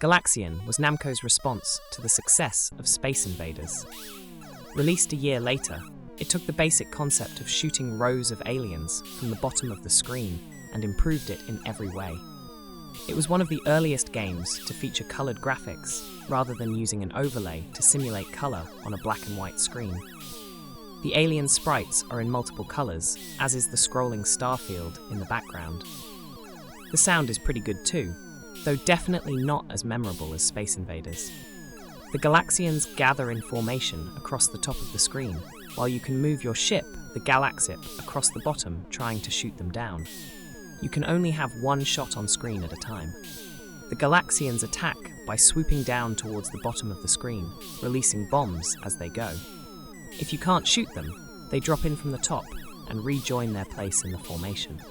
Galaxian was Namco's response to the success of Space Invaders. Released a year later, it took the basic concept of shooting rows of aliens from the bottom of the screen and improved it in every way. It was one of the earliest games to feature colored graphics rather than using an overlay to simulate color on a black and white screen. The alien sprites are in multiple colors, as is the scrolling star field in the background. The sound is pretty good too, though definitely not as memorable as Space Invaders. The Galaxians gather in formation across the top of the screen, while you can move your ship, the Galaxip, across the bottom trying to shoot them down. You can only have one shot on screen at a time. The Galaxians attack by swooping down towards the bottom of the screen, releasing bombs as they go. If you can't shoot them, they drop in from the top and rejoin their place in the formation.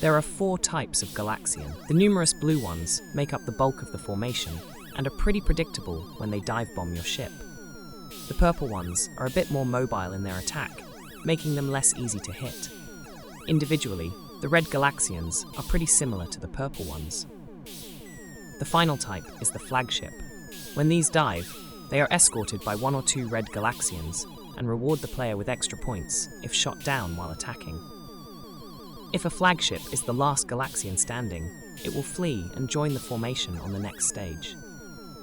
There are 4 types of Galaxian. The numerous blue ones make up the bulk of the formation and are pretty predictable when they dive bomb your ship. The purple ones are a bit more mobile in their attack, making them less easy to hit. Individually, the red Galaxians are pretty similar to the purple ones. The final type is the flagship. When these dive, they are escorted by 1 or 2 red Galaxians and reward the player with extra points if shot down while attacking. If a flagship is the last Galaxian standing, it will flee and join the formation on the next stage.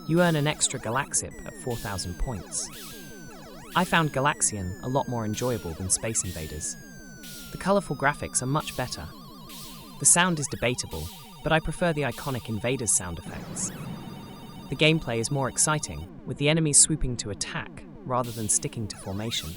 You earn an extra Galaxip at 4,000 points. I found Galaxian a lot more enjoyable than Space Invaders. The colourful graphics are much better. The sound is debatable, but I prefer the iconic Invaders sound effects. The gameplay is more exciting, with the enemies swooping to attack rather than sticking to formation.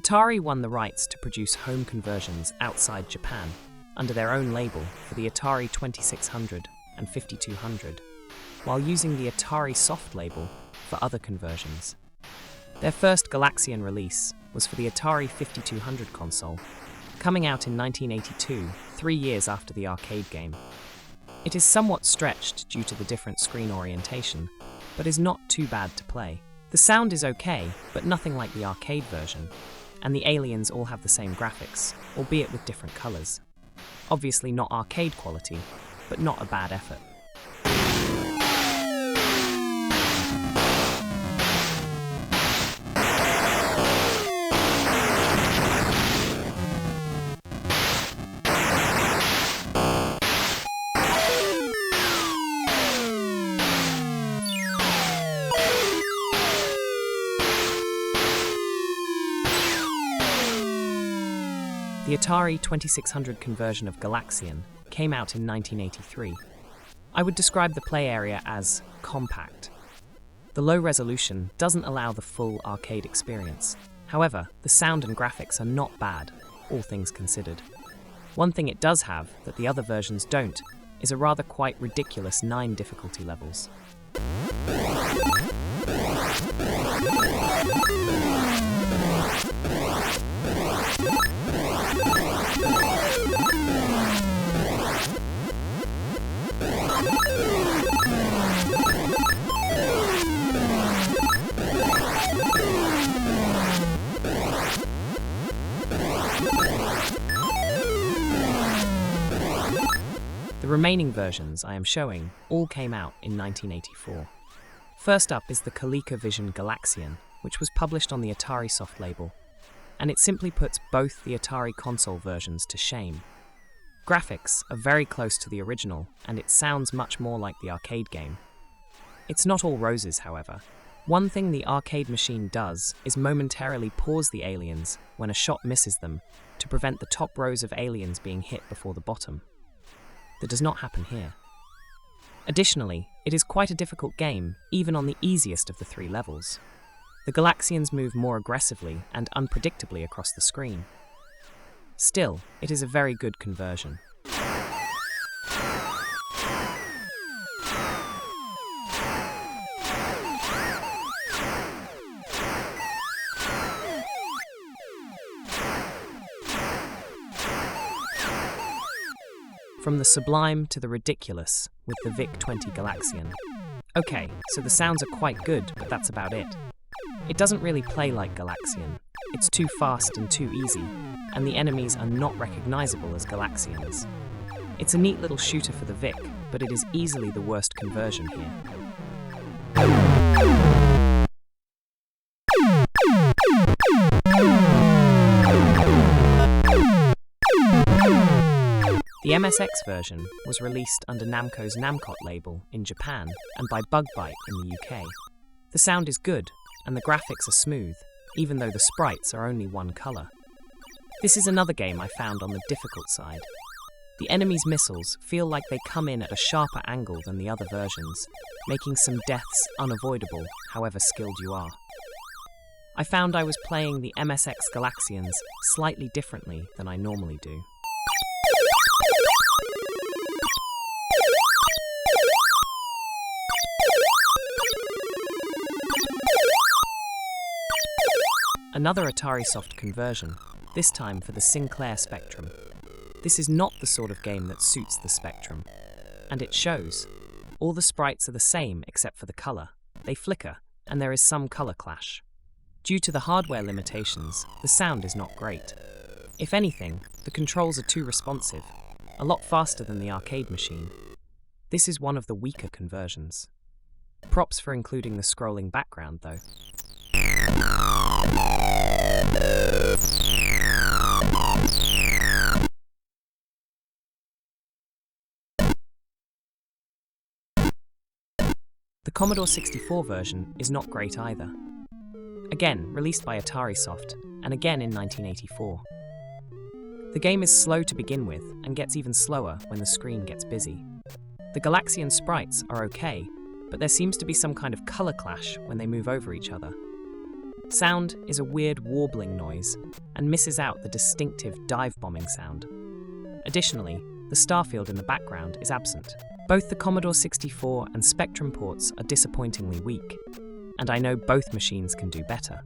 Atari won the rights to produce home conversions outside Japan under their own label for the Atari 2600 and 5200, while using the Atari soft label for other conversions. Their first Galaxian release was for the Atari 5200 console, coming out in 1982, 3 years after the arcade game. It is somewhat stretched due to the different screen orientation, but is not too bad to play. The sound is okay, but nothing like the arcade version, and the aliens all have the same graphics, albeit with different colors. Obviously not arcade quality, but not a bad effort. The Atari 2600 conversion of Galaxian came out in 1983. I would describe the play area as compact. The low resolution doesn't allow the full arcade experience. However, the sound and graphics are not bad, all things considered. One thing it does have that the other versions don't is a rather quite ridiculous 9 difficulty levels. The remaining versions I am showing all came out in 1984. First up is the Colecovision Galaxian, which was published on the Atari soft label, and it simply puts both the Atari console versions to shame. Graphics are very close to the original, and it sounds much more like the arcade game. It's not all roses, however. One thing the arcade machine does is momentarily pause the aliens when a shot misses them to prevent the top rows of aliens being hit before the bottom. That does not happen here. Additionally, it is quite a difficult game, even on the easiest of the 3 levels. The Galaxians move more aggressively and unpredictably across the screen. Still, it is a very good conversion. From the sublime to the ridiculous with the VIC-20 Galaxian. Okay, so the sounds are quite good, but that's about it. It doesn't really play like Galaxian. It's too fast and too easy, and the enemies are not recognizable as Galaxians. It's a neat little shooter for the VIC, but it is easily the worst conversion here. The MSX version was released under Namco's Namco label in Japan and by Bug Byte in the UK. The sound is good, and the graphics are smooth, even though the sprites are only one colour. This is another game I found on the difficult side. The enemy's missiles feel like they come in at a sharper angle than the other versions, making some deaths unavoidable, however skilled you are. I found I was playing the MSX Galaxians slightly differently than I normally do. Another Atari soft conversion, this time for the Sinclair Spectrum. This is not the sort of game that suits the Spectrum. And it shows. All the sprites are the same except for the colour. They flicker, and there is some colour clash. Due to the hardware limitations, the sound is not great. If anything, the controls are too responsive, a lot faster than the arcade machine. This is one of the weaker conversions. Props for including the scrolling background, though. The Commodore 64 version is not great either. Again, released by Atari Soft, and again in 1984. The game is slow to begin with, and gets even slower when the screen gets busy. The Galaxian sprites are okay, but there seems to be some kind of colour clash when they move over each other. Sound is a weird warbling noise, and misses out the distinctive dive-bombing sound. Additionally, the starfield in the background is absent. Both the Commodore 64 and Spectrum ports are disappointingly weak, and I know both machines can do better.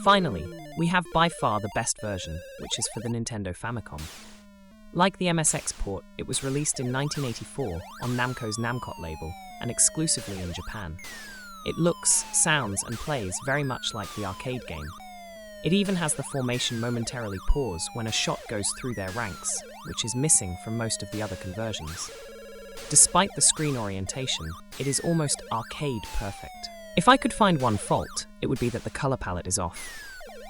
Finally, we have by far the best version, which is for the Nintendo Famicom. Like the MSX port, it was released in 1984 on Namco's Namco label and exclusively in Japan. It looks, sounds, and plays very much like the arcade game. It even has the formation momentarily pause when a shot goes through their ranks, which is missing from most of the other conversions. Despite the screen orientation, it is almost arcade perfect. If I could find one fault, it would be that the color palette is off.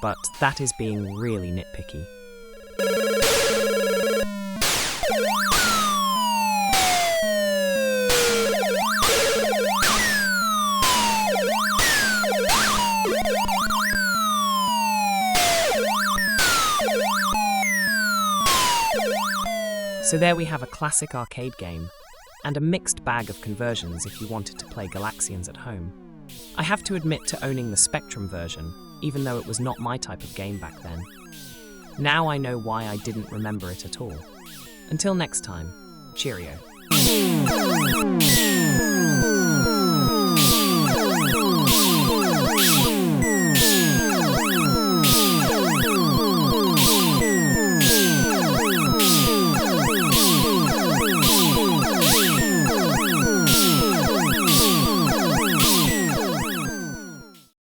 But that is being really nitpicky. So there we have a classic arcade game, and a mixed bag of conversions if you wanted to play Galaxians at home. I have to admit to owning the Spectrum version, even though it was not my type of game back then. Now I know why I didn't remember it at all. Until next time, cheerio.